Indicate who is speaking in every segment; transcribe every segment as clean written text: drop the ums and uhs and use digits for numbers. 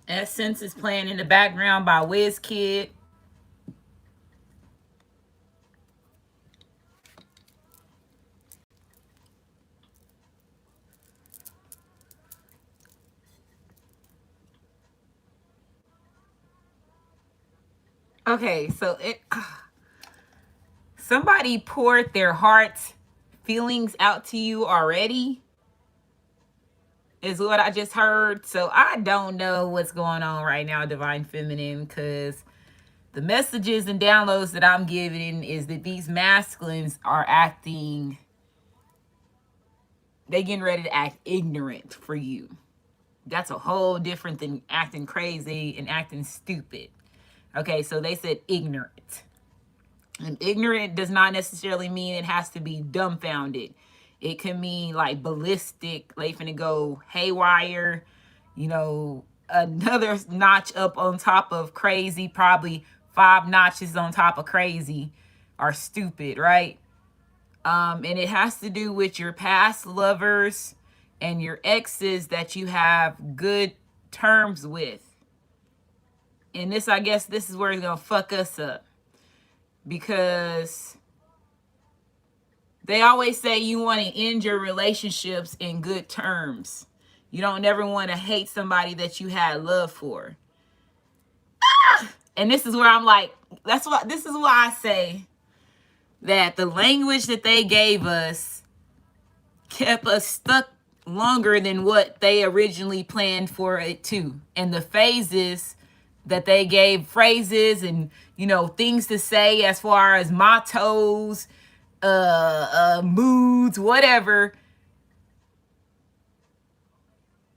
Speaker 1: Essence is playing in the background by Kid. Okay, so it somebody poured their heart's feelings out to you already, is what I just heard. So I don't know what's going on right now, Divine Feminine, because the messages and downloads that I'm giving is that these masculines are acting, they getting ready to act ignorant for you. That's a whole different than acting crazy and acting stupid. Okay, so they said ignorant. And ignorant does not necessarily mean it has to be dumbfounded. It can mean like ballistic, like finna go haywire, you know, another notch up on top of crazy, probably 5 notches on top of crazy are stupid, right? And it has to do with your past lovers and your exes that you have good terms with. And this, I guess, this is where it's gonna fuck us up, because they always say you want to end your relationships in good terms. You don't never want to hate somebody that you had love for. And this is where I'm like, that's why, this is why I say that the language that they gave us kept us stuck longer than what they originally planned for it to. And the phases that they gave, phrases and, you know, things to say as far as mottos, moods, whatever,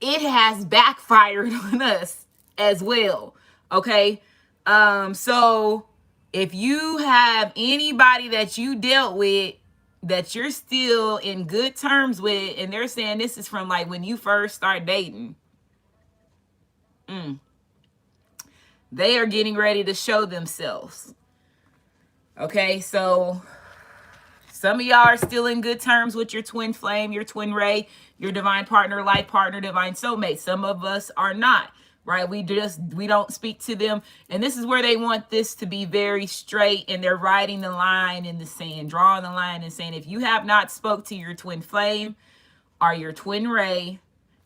Speaker 1: it has backfired on us as well. Okay. So if you have anybody that you dealt with that you're still in good terms with, and they're saying this is from like when you first start dating, they are getting ready to show themselves. Okay, so some of y'all are still in good terms with your twin flame, your twin ray, your divine partner, life partner, divine soulmate. Some of us are not, right? We don't speak to them. And this is where they want this to be very straight, and they're writing the line in the sand, drawing the line and saying, if you have not spoke to your twin flame or your twin ray,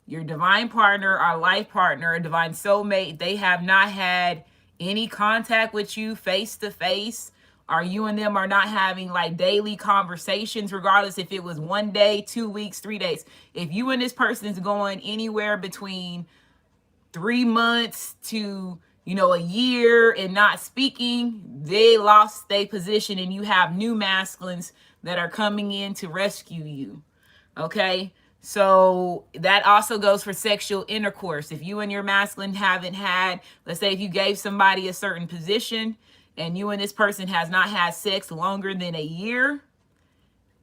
Speaker 1: your divine partner, our life partner, a divine soulmate, they have not had any contact with you face to face, or you and them are not having like daily conversations, regardless if it was 1 day, 2 weeks, 3 days. If you and this person is going anywhere between 3 months to, you know, a year and not speaking, they lost their position, and you have new masculines that are coming in to rescue you. Okay. So that also goes for sexual intercourse. If you and your masculine haven't had, let's say if you gave somebody a certain position and you and this person has not had sex longer than a year,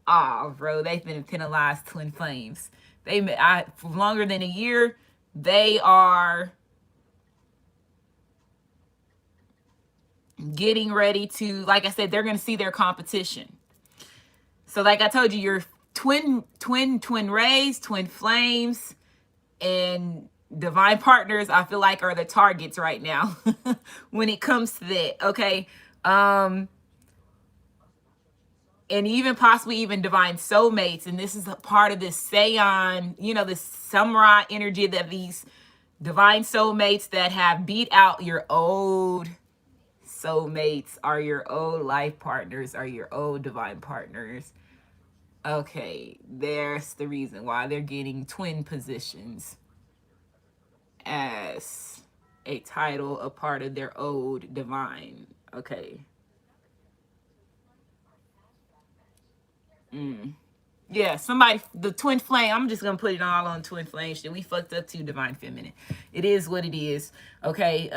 Speaker 1: oh, bro, they've been penalized, twin flames. For longer than a year, they are getting ready to, like I said, they're going to see their competition. So like I told you, your twin rays, twin flames, and divine partners, I feel like are the targets right now when it comes to that. Okay. And even possibly even divine soulmates. And this is a part of this Seion, you know, this samurai energy, that these divine soulmates that have beat out your old soulmates, are your old life partners, are your old divine partners. Okay, there's the reason why they're getting twin positions as a title, a part of their old divine. Okay. Yeah, somebody, the twin flame, I'm just gonna put it all on twin flame shit. We fucked up too, divine feminine. It is what it is. Okay,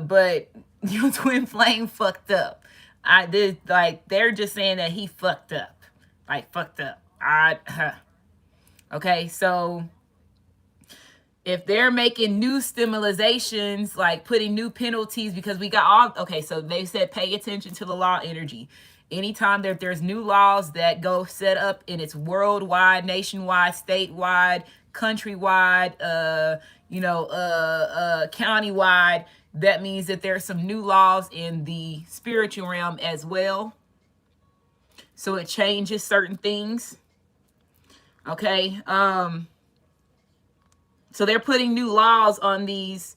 Speaker 1: but your twin flame fucked up. I did, like, they're just saying that he fucked up. Like, fucked up. Okay, so if they're making new stimulations, like putting new penalties, because we got all, okay, so they said pay attention to the law energy. Anytime that there's new laws that go set up, and it's worldwide, nationwide, statewide, countrywide, you know, countywide. That means that there are some new laws in the spiritual realm as well. So it changes certain things. Okay. So they're putting new laws on these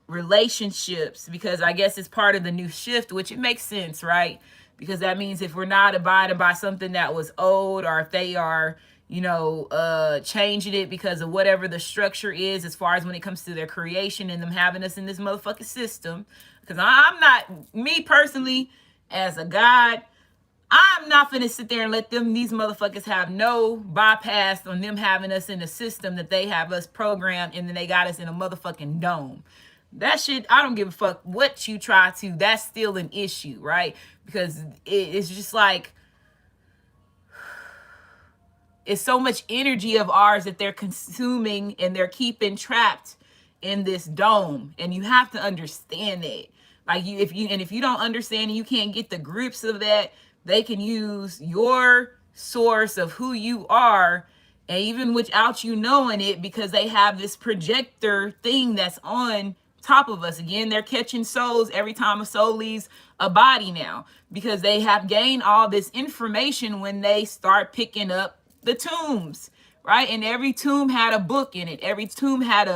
Speaker 1: relationships because I guess it's part of the new shift, which it makes sense, right? Because that means if we're not abiding by something that was old, or if they are, you know, changing it because of whatever the structure is as far as when it comes to their creation and them having us in this motherfucking system. Because I'm not, me personally, as a God, I'm not finna sit there and let these motherfuckers have no bypass on them having us in a system that they have us programmed, and then they got us in a motherfucking dome. That shit, I don't give a fuck what you try to, that's still an issue, right? Because it's just like, it's so much energy of ours that they're consuming and they're keeping trapped in this dome. And you have to understand that. Like if you don't understand and you can't get the grips of that, they can use your source of who you are, and even without you knowing it, because they have this projector thing that's on top of us. Again, they're catching souls every time a soul leaves a body now, because they have gained all this information when they start picking up the tombs, right? And every tomb had a book in it. Every tomb had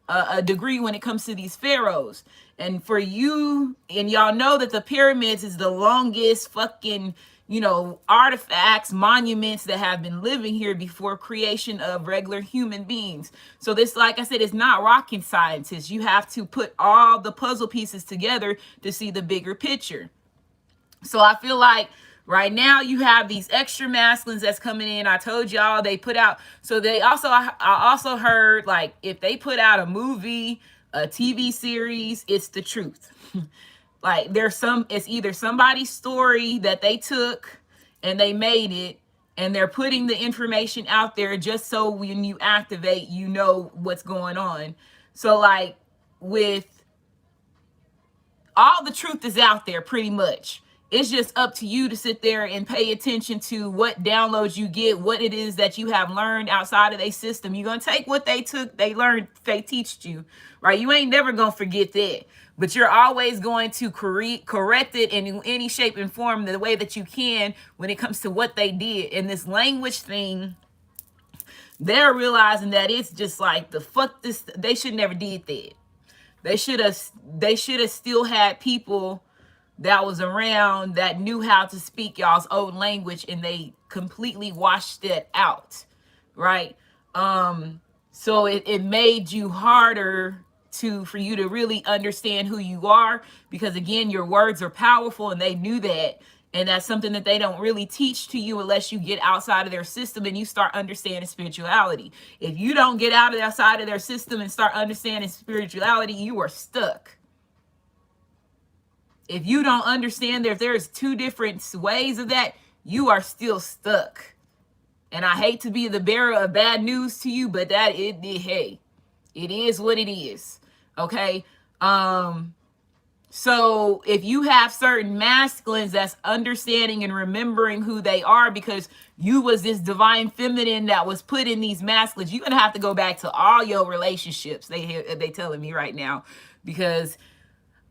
Speaker 1: a degree when it comes to these pharaohs. And for you, and y'all know that the pyramids is the longest fucking, you know, artifacts, monuments that have been living here before creation of regular human beings. So this, like I said, it's not rocket scientists. You have to put all the puzzle pieces together to see the bigger picture. So I feel like right now you have these extra masculines that's coming in. I told y'all they put out, so they also, I also heard, like, if they put out a movie, a TV series, it's the truth. Like it's either somebody's story that they took and they made it, and they're putting the information out there just so when you activate, you know what's going on. So like with all the truth is out there pretty much. It's just up to you to sit there and pay attention to what downloads you get, what it is that you have learned outside of their system. You're going to take what they took, they learned, they teached you, right? You ain't never going to forget that. But you're always going to correct it in any shape and form the way that you can when it comes to what they did. And this language thing, they're realizing that it's just like, the fuck this, they should never did that. They should have still had people that was around that knew how to speak y'all's old language, and they completely washed it out, right? So it made you harder for you to really understand who you are, because again, your words are powerful, and they knew that. And that's something that they don't really teach to you unless you get outside of their system and you start understanding spirituality. If you don't get outside of their system and start understanding spirituality, you are stuck. If you don't understand that if there's two different ways of that, you are still stuck. And I hate to be the bearer of bad news to you, but hey, it is what it is. Okay. So if you have certain masculines that's understanding and remembering who they are, because you was this divine feminine that was put in these masculines, you're gonna have to go back to all your relationships. They telling me right now, because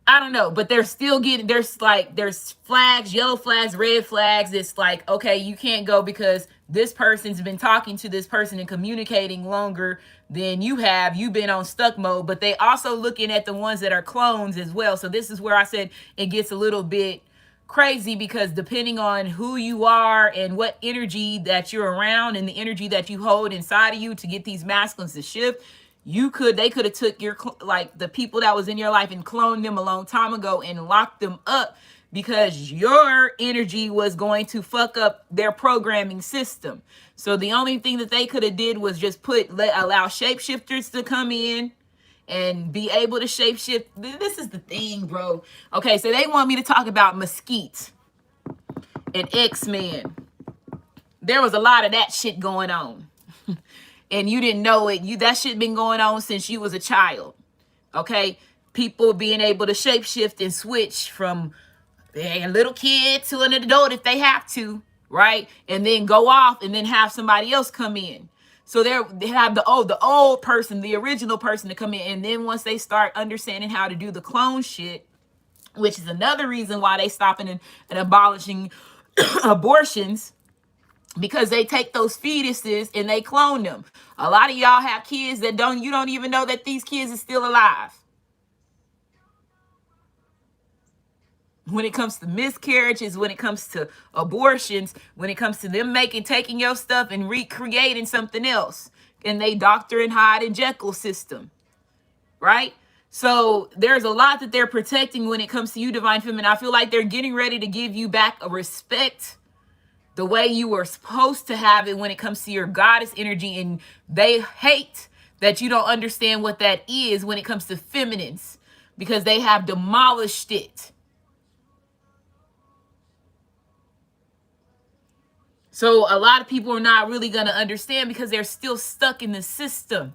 Speaker 1: I don't know, but they're still getting, there's flags, yellow flags, red flags. It's like, okay, you can't go because this person's been talking to this person and communicating longer than you have. You've been on stuck mode, but they also looking at the ones that are clones as well. So this is where I said it gets a little bit crazy, because depending on who you are and what energy that you're around and the energy that you hold inside of you to get these masculines to shift, they could have took your, like, the people that was in your life and cloned them a long time ago and locked them up, because your energy was going to fuck up their programming system. So the only thing that they could have did was just allow shapeshifters to come in and be able to shapeshift. This is the thing, bro. Okay, so they want me to talk about Mesquite and XMen. There was a lot of that shit going on. And you didn't know it. That shit been going on since you was a child. Okay? People being able to shapeshift and switch from a little kid to an adult if they have to, right? And then go off and then have somebody else come in. So they have the old person, the original person to come in. And then once they start understanding how to do the clone shit, which is another reason why they stopping and abolishing abortions, because they take those fetuses and they clone them. A lot of y'all have kids that you don't even know that these kids are still alive. When it comes to miscarriages, when it comes to abortions, when it comes to them taking your stuff and recreating something else, and they Dr. and Hyde and Jekyll system, right? So there's a lot that they're protecting when it comes to you, Divine Feminine. I feel like they're getting ready to give you back a respect the way you were supposed to have it when it comes to your goddess energy, and they hate that you don't understand what that is when it comes to feminines, because they have demolished it. So a lot of people are not really going to understand because they're still stuck in the system.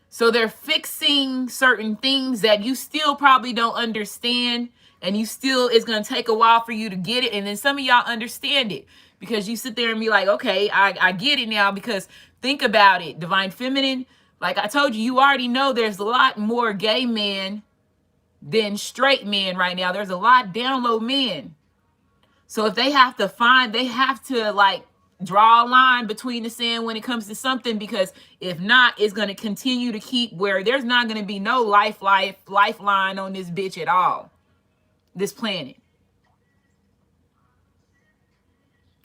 Speaker 1: So they're fixing certain things that you still probably don't understand, and it's going to take a while for you to get it. And then some of y'all understand it because you sit there and be like, okay, I get it now. Because think about it, Divine Feminine, like I told you, you already know there's a lot more gay men than straight men right now. There's a lot down low men. So if they have to like draw a line between the sand when it comes to something, because if not, it's going to continue to keep where there's not going to be no lifeline on this bitch at all, this planet.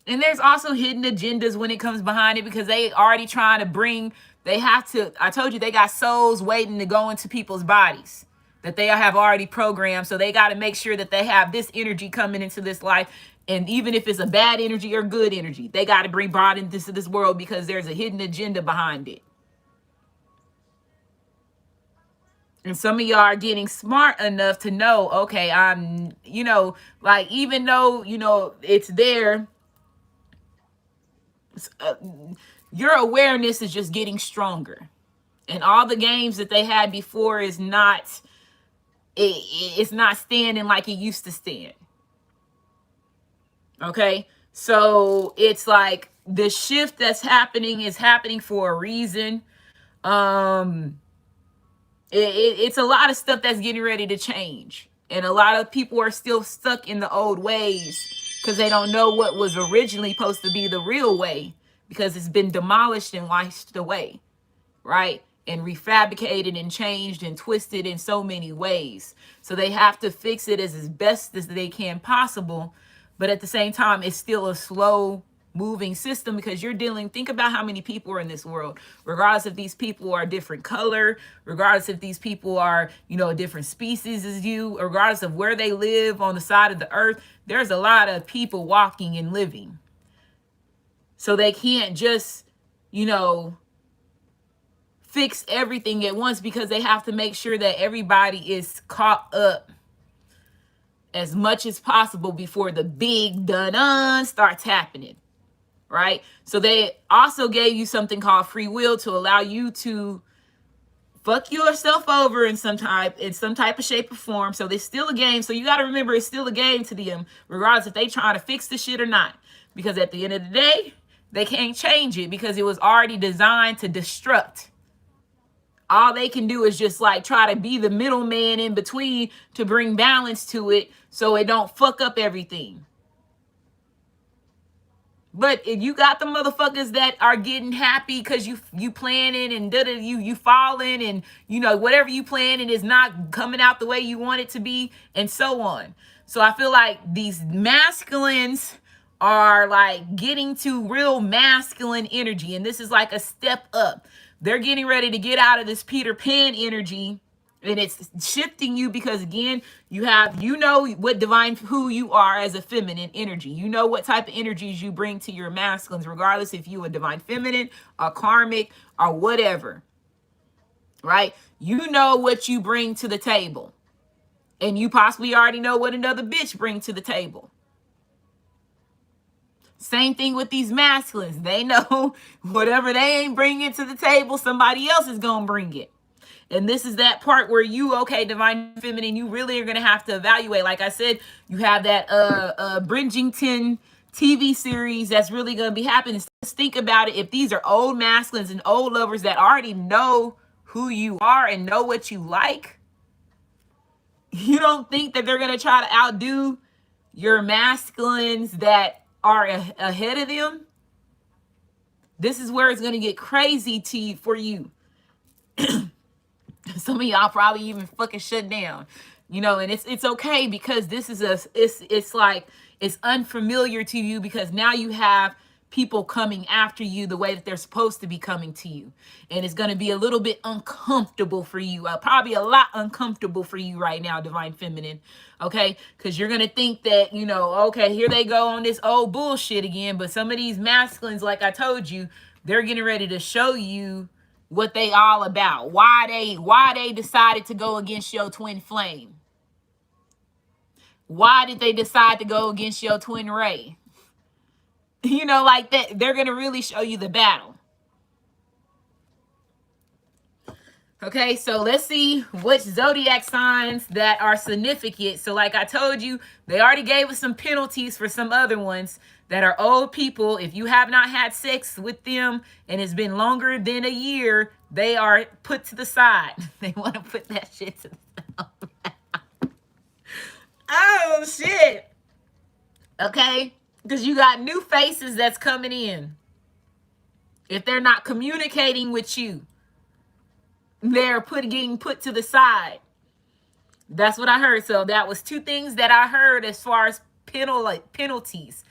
Speaker 1: And there's also hidden agendas when it comes behind it, because they already trying to I told you, they got souls waiting to go into people's bodies that they have already programmed. So they got to make sure that they have this energy coming into this life. And even if it's a bad energy or good energy, they got to bring brought into this world because there's a hidden agenda behind it. And some of y'all are getting smart enough to know, okay, I'm, like, even though, it's there, your awareness is just getting stronger. And all the games that they had before is not, it's not standing like it used to stand. Okay, so it's like the shift that's happening is happening for a reason. It's a lot of stuff that's getting ready to change, and a lot of people are still stuck in the old ways because they don't know what was originally supposed to be the real way, because it's been demolished and washed away, right? And refabricated and changed and twisted in so many ways. So they have to fix it as best as they can possible. But at the same time, it's still a slow moving system, because think about how many people are in this world, regardless if these people are a different color, regardless if these people are, a different species as you, regardless of where they live on the side of the earth, there's a lot of people walking and living. So they can't just, fix everything at once, because they have to make sure that everybody is caught up as much as possible before the big dun starts happening, right? So they also gave you something called free will to allow you to fuck yourself over in some type of shape or form. So there's still a game. So you got to remember, it's still a game to them, regardless if they trying to fix the shit or not. Because at the end of the day, they can't change it, because it was already designed to destruct. All they can do is just like try to be the middleman in between to bring balance to it, so it don't fuck up everything. But if you got the motherfuckers that are getting happy because you planning and you falling, and whatever you planning is not coming out the way you want it to be, and so on. So I feel like these masculines are like getting to real masculine energy, and this is like a step up. They're getting ready to get out of this Peter Pan energy, and it's shifting you, because again, you who you are as a feminine energy. You know what type of energies you bring to your masculines, regardless if you a divine feminine, a karmic, or whatever, right? You know what you bring to the table, and you possibly already know what another bitch brings to the table. Same thing with these masculines. They know whatever they ain't bringing to the table, somebody else is going to bring it. And this is that part where divine feminine, you really are going to have to evaluate. Like I said, you have that Bridgerton TV series that's really going to be happening. Just think about it. If these are old masculines and old lovers that already know who you are and know what you like, you don't think that they're going to try to outdo your masculines that are ahead of them? This is where it's going to get crazy for you. Some of y'all probably even fucking shut down, you know, and it's okay, because this is it's like, it's unfamiliar to you, because now you have people coming after you the way that they're supposed to be coming to you. And it's going to be a little bit uncomfortable for you, probably a lot uncomfortable for you right now, Divine Feminine. Okay, because you're going to think that, you know, okay, here they go on this old bullshit again. But some of these masculines, like I told you, they're getting ready to show you what they all about, why they decided to go against your twin flame. Why did they decide to go against your twin ray? You know, like that. They're going to really show you the battle. Okay, so let's see which zodiac signs that are significant. So like I told you, they already gave us some penalties for some other ones that are old people. If you have not had sex with them and it's been longer than a year, they are put to the side. They want to put that shit to the side. Oh, shit. Okay, because you got new faces that's coming in. If they're not communicating with you, they're getting put to the side. That's what I heard. So that was two things that I heard as far as penalties.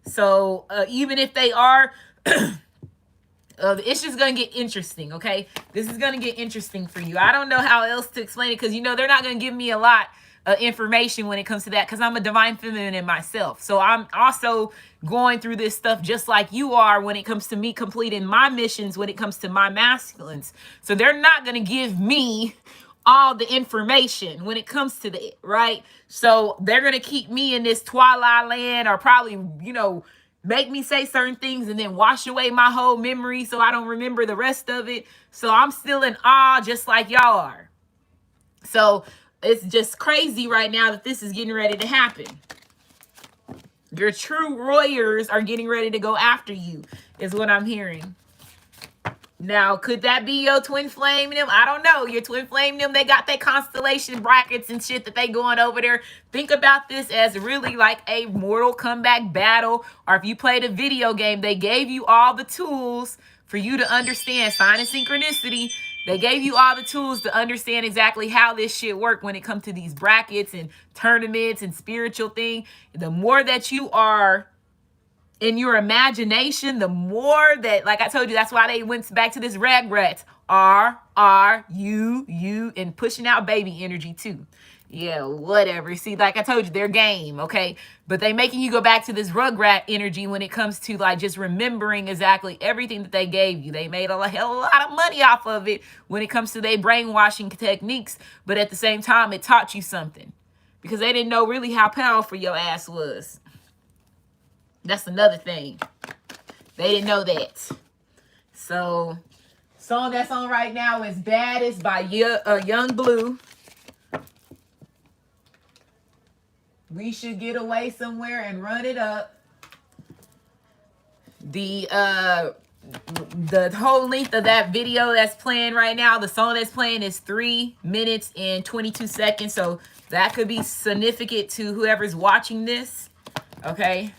Speaker 1: So even if they are, it's just going to get interesting, okay? This is going to get interesting for you. I don't know how else to explain it, because, you know, they're not going to give me a lot of information when it comes to that, because I'm a Divine Feminine in myself. So I'm also going through this stuff just like you are when it comes to me completing my missions, when it comes to my masculines. So they're not going to give me all the information when it comes to that, right? So they're going to keep me in this twilight land, or probably, you know, make me say certain things and then wash away my whole memory so I don't remember the rest of it. So I'm still in awe just like y'all are. So it's just crazy right now that this is getting ready to happen. Your true warriors are getting ready to go after you, is what I'm hearing. Now, could that be your twin flame them? I don't know. Your twin flame them, they got their constellation brackets and shit that they going over there. Think about this as really like a Mortal Kombat battle. Or if you played a video game, they gave you all the tools for you to understand sign and synchronicity. They gave you all the tools to understand exactly how this shit work when it comes to these brackets and tournaments and spiritual thing. The more that you are in your imagination, the more that, like I told you, that's why they went back to this Rugrats. You, and pushing out baby energy too. Yeah, whatever. See, like I told you, they're game, okay? But they making you go back to this Rugrat energy when it comes to like just remembering exactly everything that they gave you. They made a hell of a lot of money off of it when it comes to their brainwashing techniques. But at the same time, it taught you something, because they didn't know really how powerful your ass was. That's another thing. They didn't know that. So, song that's on right now is Baddest by Young Blue. We should get away somewhere and run it up. The whole length of that video that's playing right now, the song that's playing is 3 minutes and 22 seconds. So that could be significant to whoever's watching this. Okay.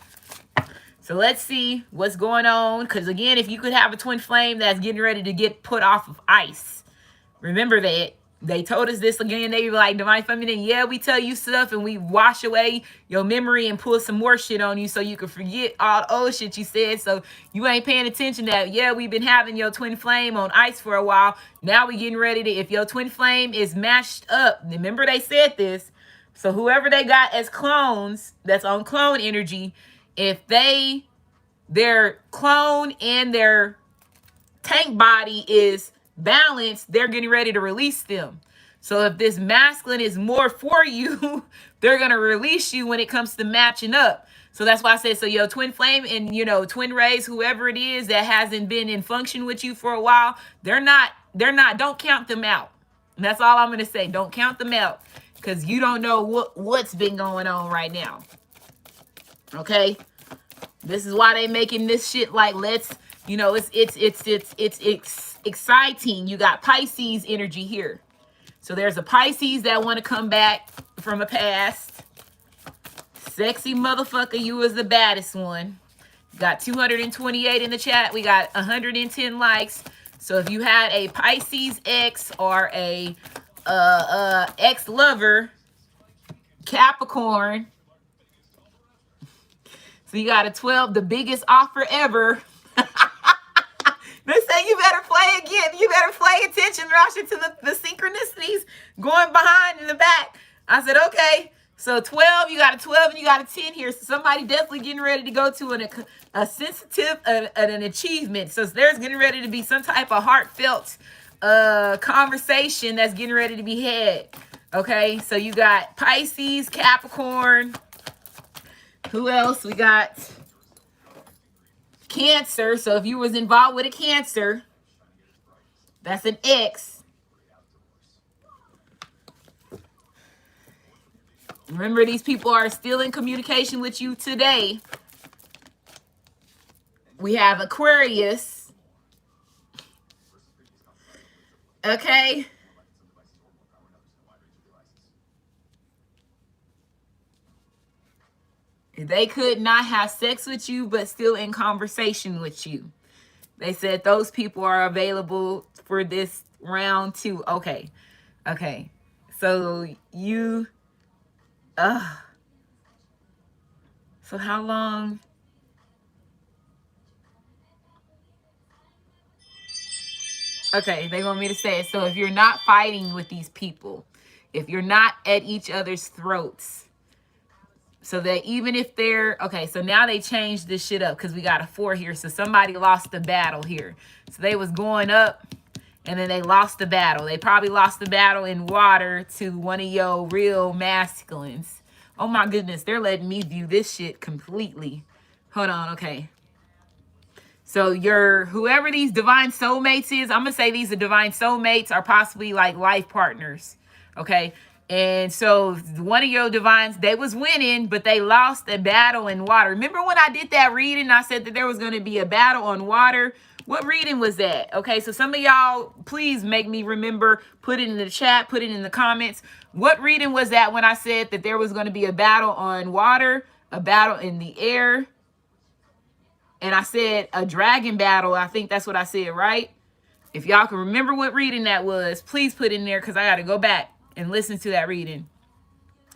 Speaker 1: So let's see what's going on. Because again, if you could have a twin flame that's getting ready to get put off of ice, remember that. They told us this again. They were like, Divine Feminine, yeah, we tell you stuff and we wash away your memory and pull some more shit on you so you can forget all the old shit you said. So you ain't paying attention that, yeah, we've been having your twin flame on ice for a while. Now we getting ready to, if your twin flame is mashed up, remember they said this. So whoever they got as clones, that's on clone energy, if their clone and their tank body is balanced, they're getting ready to release them. So if this masculine is more for you, they're going to release you when it comes to matching up. So that's why I said, so your twin flame and, you know, twin rays, whoever it is that hasn't been in function with you for a while, don't count them out. And that's all I'm going to say. Don't count them out, because you don't know what's been going on right now. Okay. This is why they making this shit like, let's, you know, it's exciting. You got Pisces energy here. So there's a Pisces that want to come back from a past. Sexy motherfucker, you was the baddest one. Got 228 in the chat. We got 110 likes. So if you had a Pisces ex or a ex-lover, Capricorn, so you got a 12, the biggest offer ever. They say you better play again. You better pay attention, Rasha, to the synchronicities going behind in the back. I said, okay. So 12, you got a 12 and you got a 10 here. So somebody definitely getting ready to go to a sensitive, an achievement. So there's getting ready to be some type of heartfelt conversation that's getting ready to be had. Okay, so you got Pisces, Capricorn. Who else? We got Cancer. So if you was involved with a Cancer, that's an X. Remember, these people are still in communication with you today. We have Aquarius. Okay. They could not have sex with you, but still in conversation with you. They said those people are available for this round too. Okay. Okay. So you, so how long? Okay, they want me to say it. So if you're not fighting with these people, if you're not at each other's throats, so that even if they're, okay, so now they changed this shit up because we got a 4 here. So somebody lost the battle here. So they was going up and then they lost the battle. They probably lost the battle in water to one of your real masculines. Oh my goodness, they're letting me view this shit completely. Hold on, okay. So your, whoever these divine soulmates is, I'm going to say these are divine soulmates are possibly like life partners, okay? And so one of your divines, they was winning, but they lost a battle in water. Remember when I did that reading, I said that there was going to be a battle on water? What reading was that? Okay, so some of y'all, please make me remember, put it in the chat, put it in the comments. What reading was that when I said that there was going to be a battle on water, a battle in the air? And I said a dragon battle. I think that's what I said, right? If y'all can remember what reading that was, please put in there because I got to go back and listen to that reading.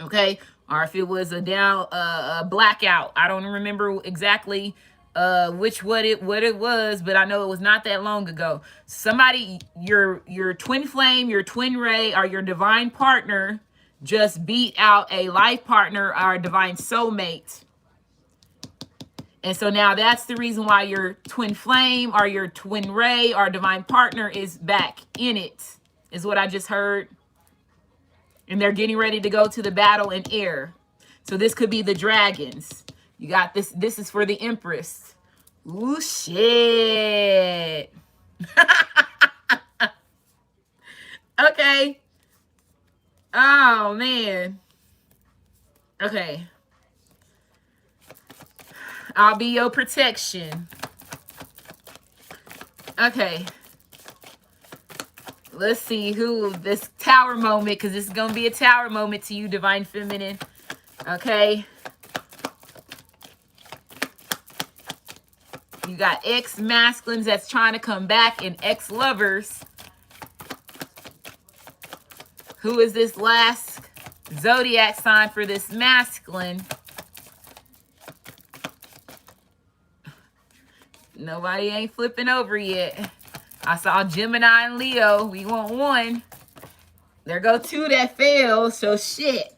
Speaker 1: Okay? Or if it was a blackout. I don't remember exactly what it was, but I know it was not that long ago. Somebody, your twin flame, your twin ray, or your divine partner just beat out a life partner or a divine soulmate. And so now that's the reason why your twin flame or your twin ray or divine partner is back in it, is what I just heard. And they're getting ready to go to the battle in air. So this could be the dragons. You got this. This is for the Empress. Ooh, shit. Okay. Oh, man. Okay. I'll be your protection. Okay. Let's see who this tower moment, because this is going to be a tower moment to you, divine feminine. Okay. You got ex-masculines that's trying to come back and ex-lovers. Who is this last zodiac sign for this masculine? Nobody ain't flipping over yet. I saw Gemini and Leo. We want 1. There go 2 that fail. So shit.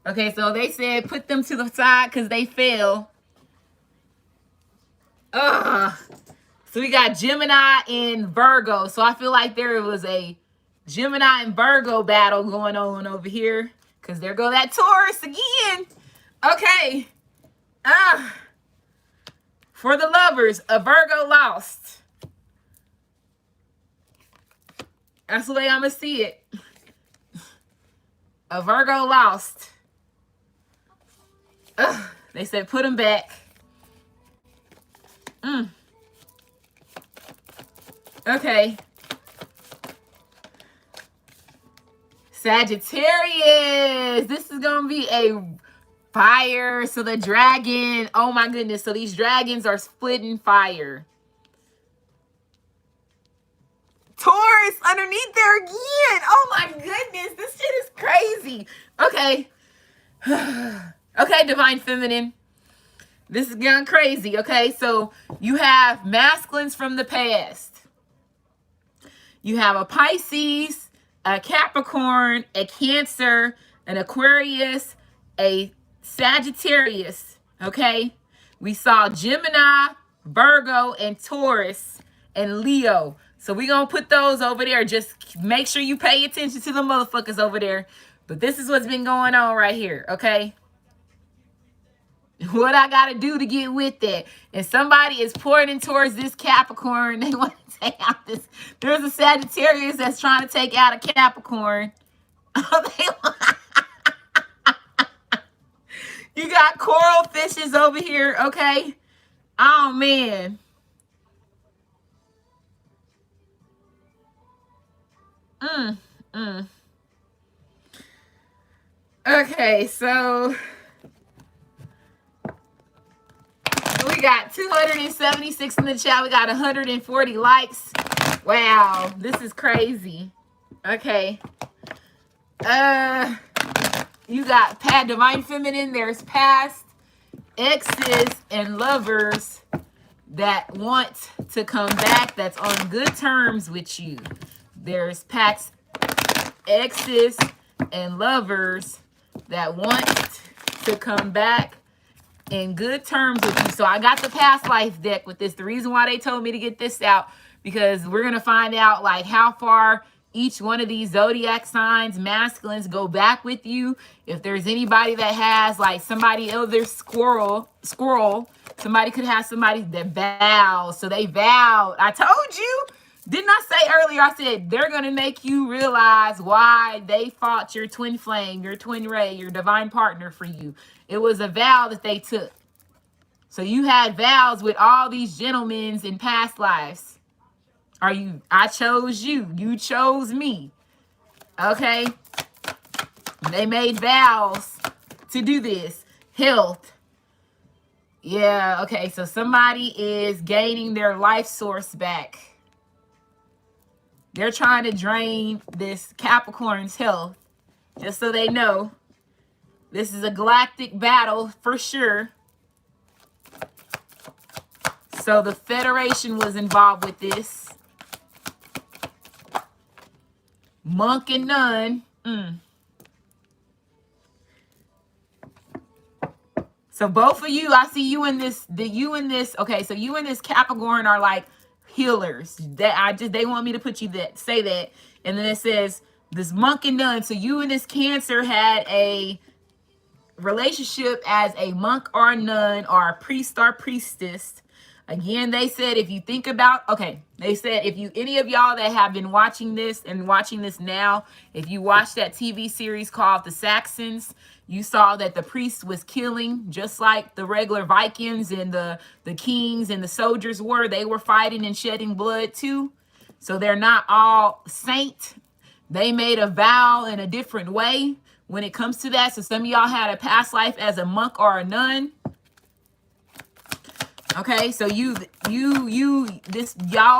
Speaker 1: Okay, so they said put them to the side because they fail. Ugh. So we got Gemini and Virgo. So I feel like there was a Gemini and Virgo battle going on over here. Because there go that Taurus again. Okay. For the lovers, a Virgo lost. That's the way I'm going to see it. A Virgo lost. They said put them back. Okay. Sagittarius. This is going to be a fire. So the dragon, oh my goodness. So these dragons are splitting fire. Taurus underneath there again. Oh my goodness. This shit is crazy. Okay. Okay, Divine Feminine. This is going crazy. Okay, so you have masculines from the past. You have a Pisces, a Capricorn, a Cancer, an Aquarius, a Sagittarius. Okay, we saw Gemini, Virgo, and Taurus, and Leo. So we're going to put those over there. Just make sure you pay attention to the motherfuckers over there. But this is what's been going on right here, okay? What I got to do to get with that. And somebody is pointing towards this Capricorn. They want to take out this. There's a Sagittarius that's trying to take out a Capricorn. You got coral fishes over here, okay? Oh, man. Okay, so we got 276 in the chat. We got 140 likes. Wow, this is crazy. Okay. You got Divine Feminine. There's past exes and lovers that want to come back, that's on good terms with you. There's past exes and lovers that want to come back in good terms with you. So I got the past life deck with this. The reason why they told me to get this out, because we're going to find out like how far each one of these zodiac signs, masculines, go back with you. If there's anybody that has like somebody elder squirrel, somebody could have somebody that vows. So they vowed. I told you. Didn't I say earlier, I said they're going to make you realize why they fought your twin flame, your twin ray, your divine partner for you. It was a vow that they took. So you had vows with all these gentlemen in past lives. I chose you. You chose me. Okay? They made vows to do this. Health. Yeah, okay. So somebody is gaining their life source back. They're trying to drain this Capricorn's health. Just so they know. This is a galactic battle for sure. So the Federation was involved with this. Monk and nun. So both of you, I see you in this, okay, so you and this Capricorn are like healers. They want me to put you say that. And then it says this monk and nun. So you and this Cancer had a relationship as a monk or a nun or a priest or priestess. Again, they said if you think about, they said if any of y'all that have been watching this and watching this now, if you watched that TV series called The Saxons, you saw that the priest was killing just like the regular Vikings and the kings and the soldiers were. They were fighting and shedding blood too. So they're not all saint. They made a vow in a different way when it comes to that. So some of y'all had a past life as a monk or a nun. Okay, so y'all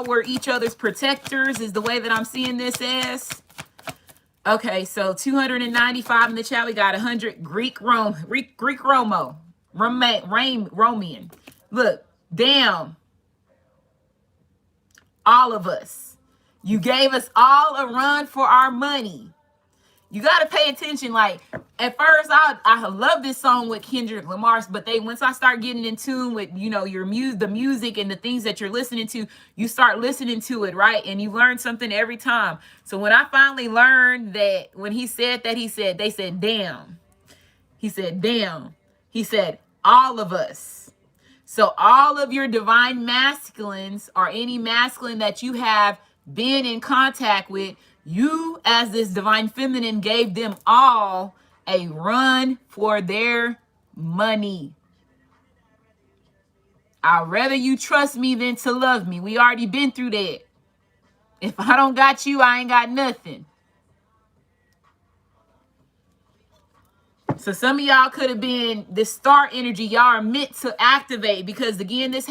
Speaker 1: were each other's protectors is the way that I'm seeing this as. Okay, so 295 in the chat. We got 100 Roman. Look, damn. All of us. You gave us all a run for our money. You got to pay attention. Like, at first, I love this song with Kendrick Lamar, but once I start getting in tune with, the music and the things that you're listening to, you start listening to it, right? And you learn something every time. So when I finally learned that, when he said that, they said, damn. He said, damn. He said, all of us. So all of your divine masculines or any masculine that you have been in contact with, you as this divine feminine gave them all a run for their money. I'd rather you trust me than to love me. We already been through that. If I don't got you, I ain't got nothing. So some of y'all could have been this star energy. Y'all are meant to activate, because again, this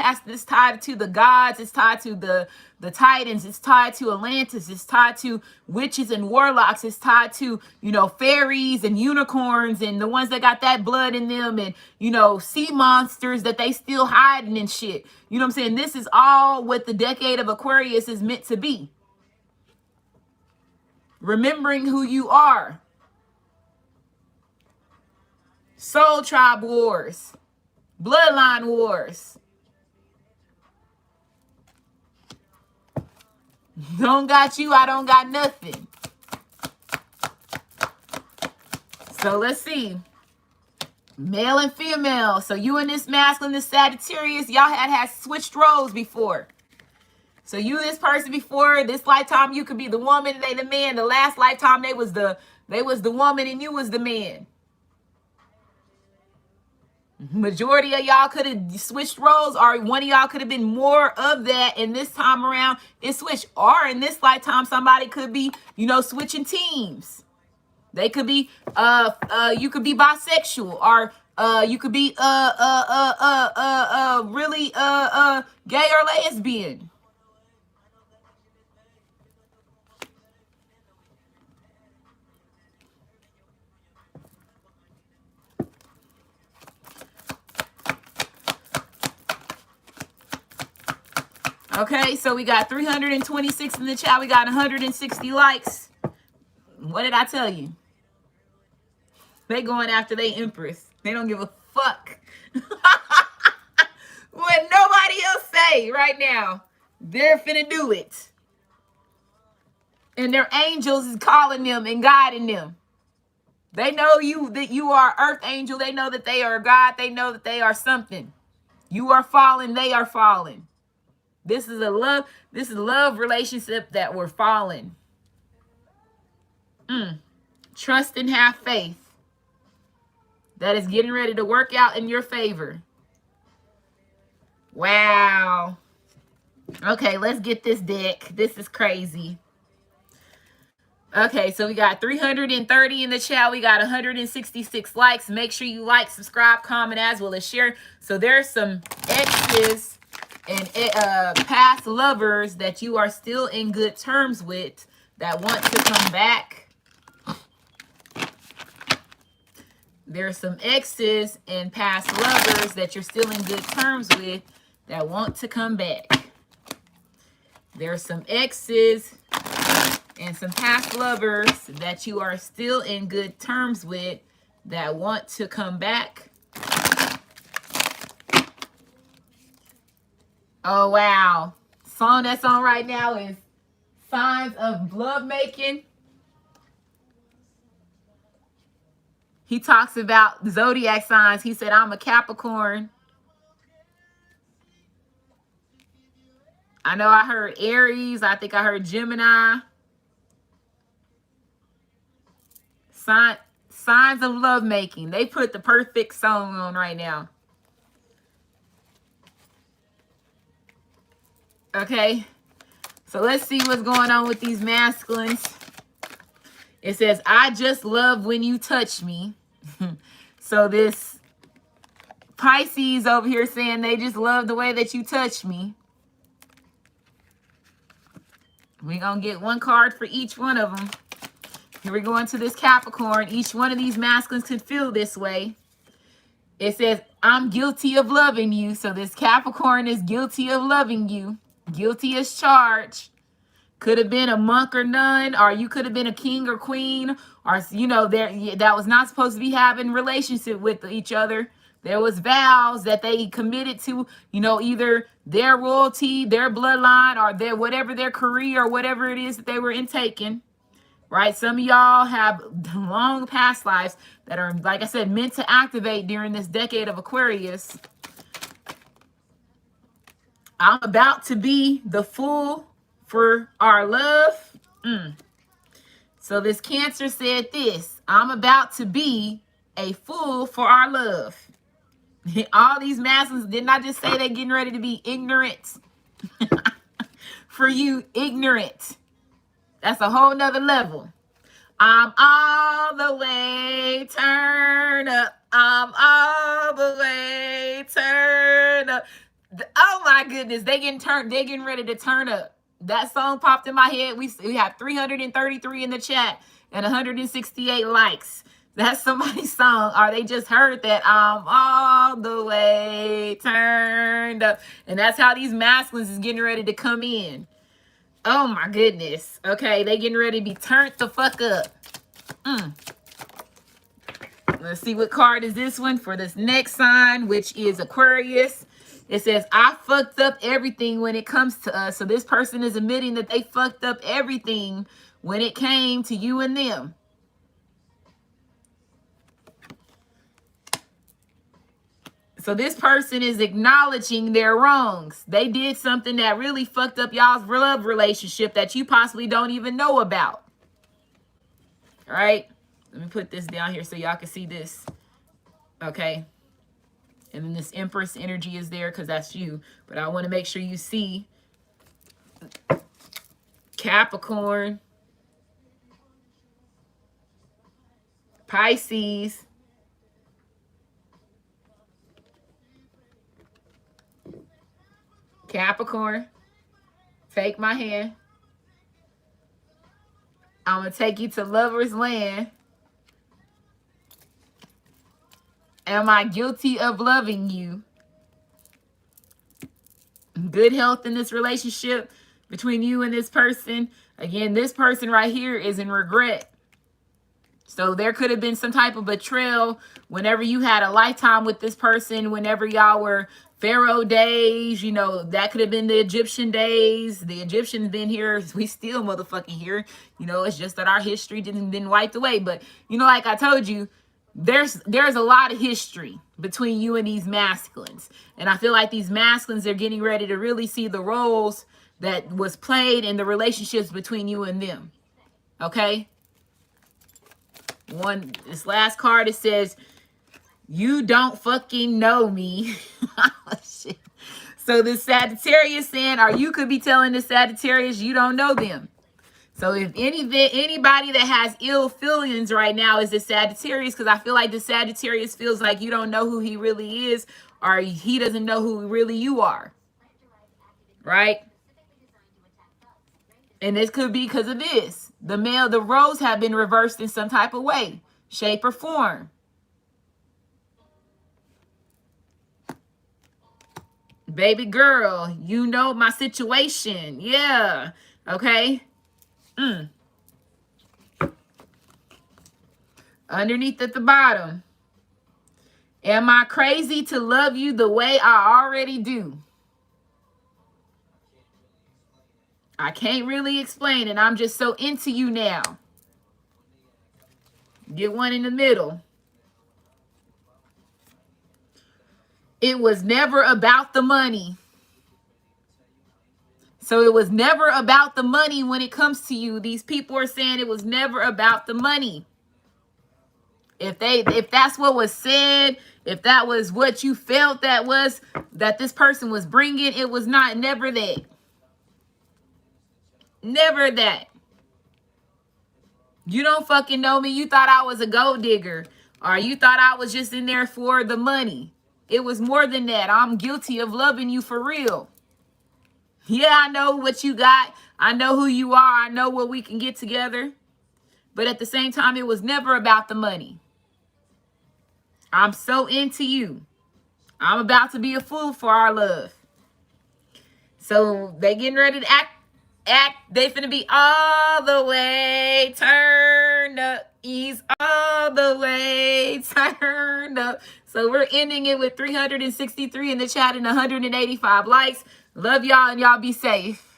Speaker 1: tied to the gods. It's tied to the Titans. It's tied to Atlantis. It's tied to witches and warlocks. It's tied to, you know, fairies and unicorns and the ones that got that blood in them, and, you know, sea monsters that they still hiding and shit. You know what I'm saying? This is all what the decade of Aquarius is meant to be. Remembering who you are. Soul tribe wars, bloodline wars. Don't got you, I don't got nothing. So let's see. Male and female. So you and this masculine, this Sagittarius, y'all had switched roles before. So you, this person before, this lifetime you could be the woman and they the man. The last lifetime they was the woman and you was the man. Majority of y'all could have switched roles, or one of y'all could have been more of that, and this time around it switched. Or in this lifetime, somebody could be, you know, switching teams. They could be you could be bisexual, or you could be really gay or lesbian. Okay, so we got 326 in the chat. We got 160 likes. What did I tell you? They going after they empress. They don't give a fuck. What nobody else say right now. They're finna do it. And their angels is calling them and guiding them. They know that you are earth angel. They know that they are God. They know that they are something. You are fallen. They are fallen. This is a love relationship that we're falling. Trust and have faith. That is getting ready to work out in your favor. Wow. Okay, let's get this deck. This is crazy. Okay, so we got 330 in the chat. We got 166 likes. Make sure you like, subscribe, comment, as well as share. So there's some exes and past lovers that you are still in good terms with that want to come back. There's some exes and past lovers that you're still in good terms with that want to come back. There's some exes and some past lovers that you are still in good terms with that want to come back. Oh, wow. Song that's on right now is Signs of Love Making. He talks about zodiac signs. He said, I'm a Capricorn. I know I heard Aries. I think I heard Gemini. Signs of Love Making. They put the perfect song on right now. Okay, so let's see what's going on with these masculines. It says, I just love when you touch me. So this Pisces over here saying they just love the way that you touch me. We're going to get one card for each one of them. Here we go into this Capricorn. Each one of these masculines could feel this way. It says, I'm guilty of loving you. So this Capricorn is guilty of loving you. Guilty as charged. Could have been a monk or nun, or you could have been a king or queen, or, you know, that was not supposed to be having relationship with each other. There was vows that they committed to, you know, either their royalty, their bloodline, or their whatever their career or whatever it is that they were intaking. Right? Some of y'all have long past lives that are, like I said, meant to activate during this decade of Aquarius. I'm about to be the fool for our love. So this Cancer said this. I'm about to be a fool for our love. All these masses, didn't I just say they're getting ready to be ignorant? For you, ignorant. That's a whole nother level. I'm all the way turned up. I'm all the way turned up. Oh my goodness, they getting ready to turn up. That song popped in my head. We have 333 in the chat and 168 likes. That's somebody's song, or they just heard that I'm all the way turned up. And that's how these masculines is getting ready to come in. Oh my goodness. Okay, they getting ready to be turned the fuck up. Let's see, what card is this one for this next sign, which is Aquarius. It says, I fucked up everything when it comes to us. So this person is admitting that they fucked up everything when it came to you and them. So this person is acknowledging their wrongs. They did something that really fucked up y'all's love relationship that you possibly don't even know about. All right. Let me put this down here so y'all can see this. Okay. And then this Empress energy is there because that's you. But I want to make sure you see Capricorn, Pisces, Capricorn, take my hand. I'm going to take you to Lover's Land. Am I guilty of loving you? Good health in this relationship between you and this person. Again, this person right here is in regret. So there could have been some type of betrayal whenever you had a lifetime with this person, whenever y'all were Pharaoh days, you know, that could have been the Egyptian days. The Egyptians been here. We still motherfucking here. You know, it's just that our history didn't been wiped away. But, you know, like I told you, there's a lot of history between you and these masculines. And I feel like these masculines are getting ready to really see the roles that was played in the relationships between you and them. Okay? This last card, it says, you don't fucking know me. Oh, shit. So this Sagittarius saying, or you could be telling the Sagittarius you don't know them. So if anybody that has ill feelings right now is the Sagittarius, because I feel like the Sagittarius feels like you don't know who he really is, or he doesn't know who really you are. Right? And this could be because of this. The roles have been reversed in some type of way, shape, or form. Baby girl, you know my situation. Yeah. Okay. Underneath at the bottom. Am I crazy to love you the way I already do? I can't really explain it. I'm just so into you now. Get one in the middle. It was never about the money. So it was never about the money when it comes to you. These people are saying it was never about the money. If that's what was said, if that was what you felt that this person was bringing, it was never that. Never that. You don't fucking know me. You thought I was a gold digger, or you thought I was just in there for the money. It was more than that. I'm guilty of loving you for real. Yeah, I know what you got. I know who you are. I know what we can get together. But at the same time, it was never about the money. I'm so into you. I'm about to be a fool for our love. So they getting ready to act. They finna be all the way turned up. He's all the way turned up. So we're ending it with 363 in the chat and 185 likes. Love y'all, and y'all be safe.